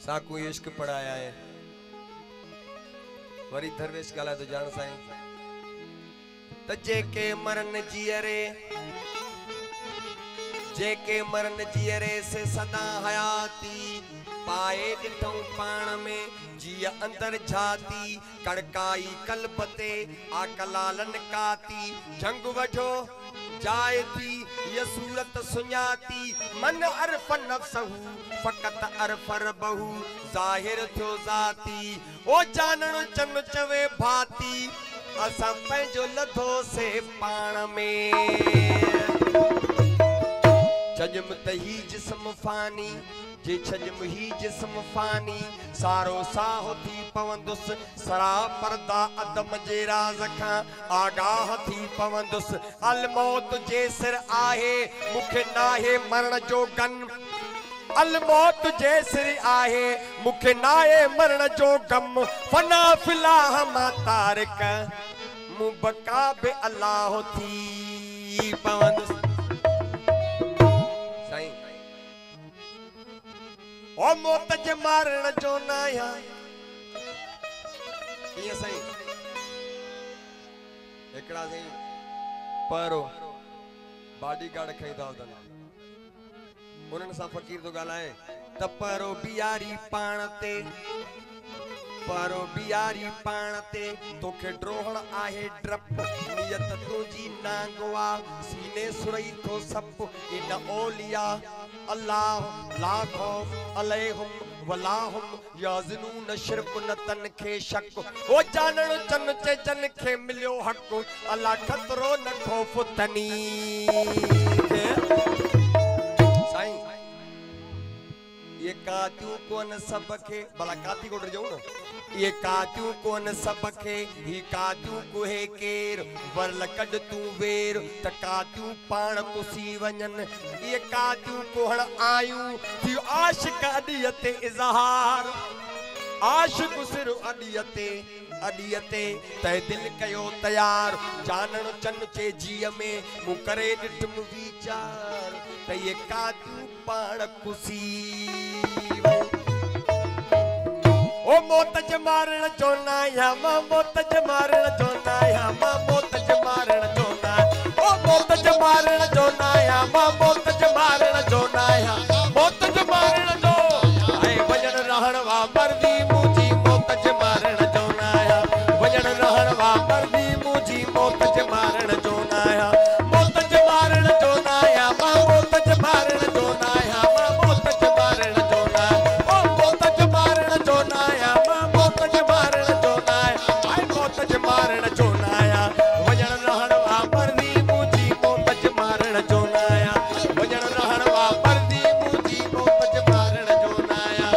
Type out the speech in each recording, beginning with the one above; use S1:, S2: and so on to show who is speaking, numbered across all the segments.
S1: साकू इश्क पढ़ाया है वरी धरवेश गाला तो जान साईं त जेके मरन जियरे से सदा हयाती पाए ॾिठूं पाण में जिया अंदर जाती कड़काई कलबते आकलालन काती जंग वठो जाए थी ये सूरत सुञाती मन अरफ नफ्सहू फकत अरफ रबहू ज़ाहिर थियो ज़ाती ओ जानण चन चवे भाती असां पंहिंजो लधो से पाण में छजम तही जिस्म फानी जे छजम ही जिस्म फानी सारो साहो थी पवंदुस सरा पर्दा अदम जे राज खां आगाह थी पवंदुस अल मौत जे सिर आहे मुखे नाहे मरण जो गन अल मौत जे सिर आहे मुखे नाहे मरण जो गम फना फिलाह मा तारिक मुबका बे अल्लाह थी पवंदुस ओ मौत जे मारण जो नाया ये सही एकड़ा सही परो बॉडीगार्ड खई था उन्हनि सां फकीर तो गालाए त परो बियारी पाण ते तोखे ड्रोहण आहे ड्रप नियत तुंहिंजी नांगवा सीने सुरई थो सप इन ओलिया अल्लाह ला खौफ अलैहुम वलाहुम याज़नून शिरक न तन खे शक ओ जानण चन चे जन खे मिलियो हक अल्लाह खतरो न खौफ तनी साईं ये कातियूं कोन सब खे भला काती कोड जाऊं न ये कातियूं कोन सब खे ही कातियूं कोहे केर वरल कड तू वेर त कातियूं पाण कुसी वञन ये कातियूं कोहण आयूं थी आशिक अडियते इज़हार आशिक सिर अडियते तै दिल कयो तैयार जानण चन चे जीअ में मु करे ॾिठम वीचार त ये कातियूं पाण कुसी ओ मौत जे मारण जो नाया मां मौत जे मारण जो नाया मां मौत जे मारण जो ना ओ मौत जे मारण जो नाया मां मौत जे मारण जो नाया मौत जे मारण जो ऐ वजन रहण वा मर्दी मुजी मौत जे मारण जो नाया वजन रहण वा मर्दी मुजी मौत जे मारण जो नाया मौत जे मारण जो नाया मां मौत जे मारण जो नाया मां मौत जे मारण जो ना ओ मौत जे मारण जो नाया मां मौत जे मारण जो नाया ऐ मौत जे मारण जो नाया वजन रहण वा मर्दी मुजी मौत जे मारण जो नाया वजन रहण वा मर्दी मुजी मौत जे मारण जो नाया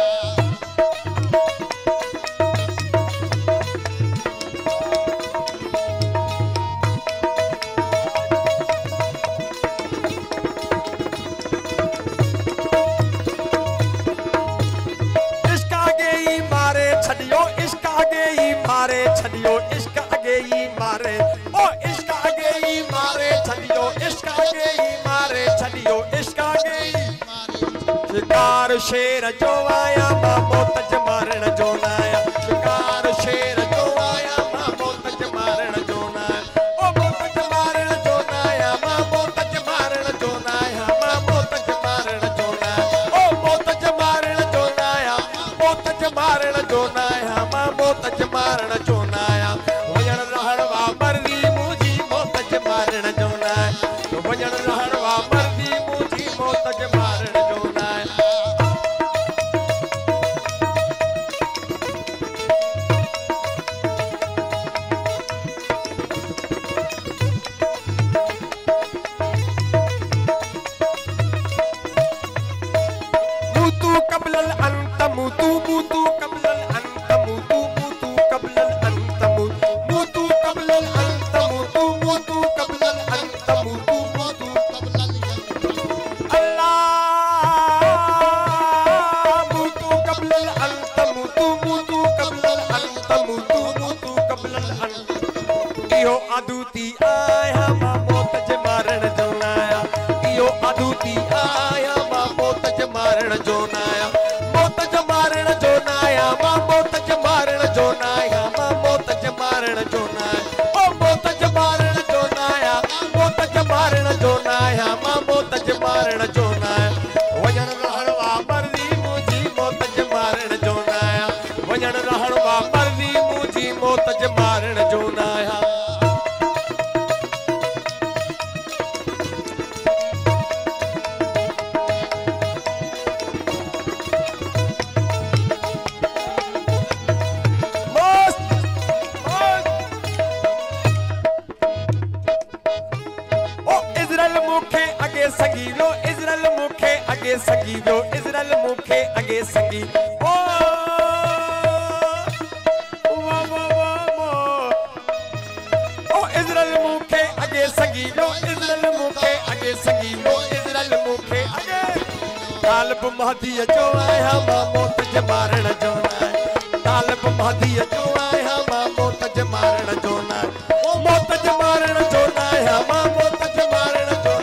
S1: इश्क आगे ही मारे छड़ियो इश्क आगे ही मारे छड़ियो इश्क आगे ही मारे ओ इश्क आगे ही मारे छड़ियो इश्क आगे ही मारे छड़ियो इश्क आगे ही शिकार शेर जो आया मां मौत जे मारण जो नाया शिकार शेर जो आया मां मौत जे मारण जो नाया ओ मौत जे मारण जो नाया मां मौत जे मारण जो नाया मां मौत जे मारण जो नाया ओ मौत जे मारण जो नाया मौत जे मारण जो नाया मां मौत जे मारण जो नाया वजन रहण वा मर्दी मुजी मौत जे मारण जो नाया वजन रहण वा मर्दी मुजी मौत जे मारण जो नाया मुतु कबलल अंत मुतु कबलल अंत मुतु कबलल अंत मुतु कबलल अंत मुतु कबलल अंत मुतु कबलल अल्लाह मुतु कबलल अंत मुतु कबलल अंत मुतु कबलल अंत इहो अदूती आया मां मौत जे मारण जो नाया इहो अदूती आया मां मौत जे मारण जो नाया मौत जे मारण जो मारण जोना वजन रहण वा मर्दी मुझी मौत ज मारण जोना वजन रहण वा मर्दी मुझी मौत ज मारण जोना संगीलो इज़राइल मुखे अगे संगीलो इज़राइल मुखे अगे संगी ओ इज़राइल मुखे अगे संगीलो इज़राइल मुखे अगे संगीलो इज़राइल मुखे अगे तालब महदी जो आया मां मौत ज मारण जो तालब महदी जो आया मां मौत ज मारण जो मौत ज मारण जो मां मौत ज मारण जो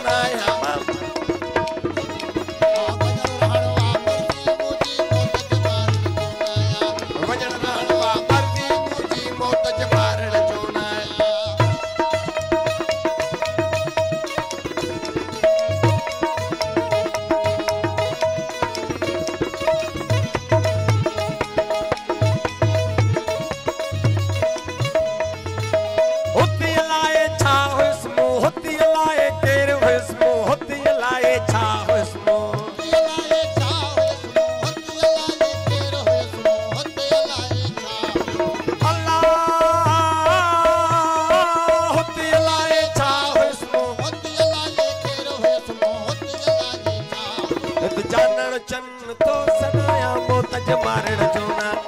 S1: जानण चन तो सदाया मौत ज मारण जोना